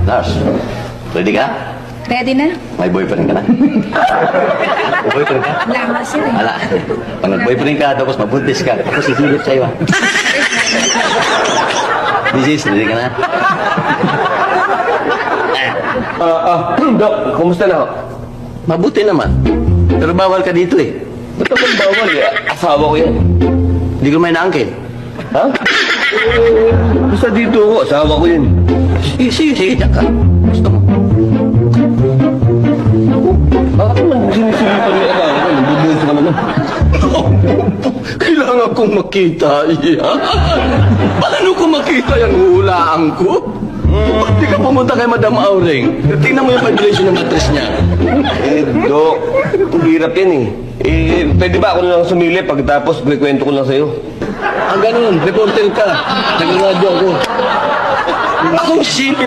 Lars, ready ka? Ready na? May boyfriend ka na? May boyfriend ka? Wala nga sir eh. Wala. Pag nag-boyfriend ka, tapos mabuntis ka, tapos sisilip sa'yo. This is, ready ka na? Dok, kumusta na ho? Mabuti naman. Pero bawal ka dito eh. Ba't naman bawal eh? Asawa ko yan. Hindi ko may naangkin. Ha? Basta dito ako, asawa ko yan. Sige, diyan ka. Gusto mo. Bakit naman sinisilipan niya asawa ko? Nabubunso ka naman. Kailangan kong makita yan. Paano ko makita yung hulaan ko? Ba't di ka pumunta kay Madam Auring? Tingnan mo yung vibration ng mattress niya. Dok, ang hirap yan eh. Pwede ba ako na lang sumili pagkatapos kwento ko lang sa'yo? Ganun, reporter ka. Nag-radio ako. Akong silip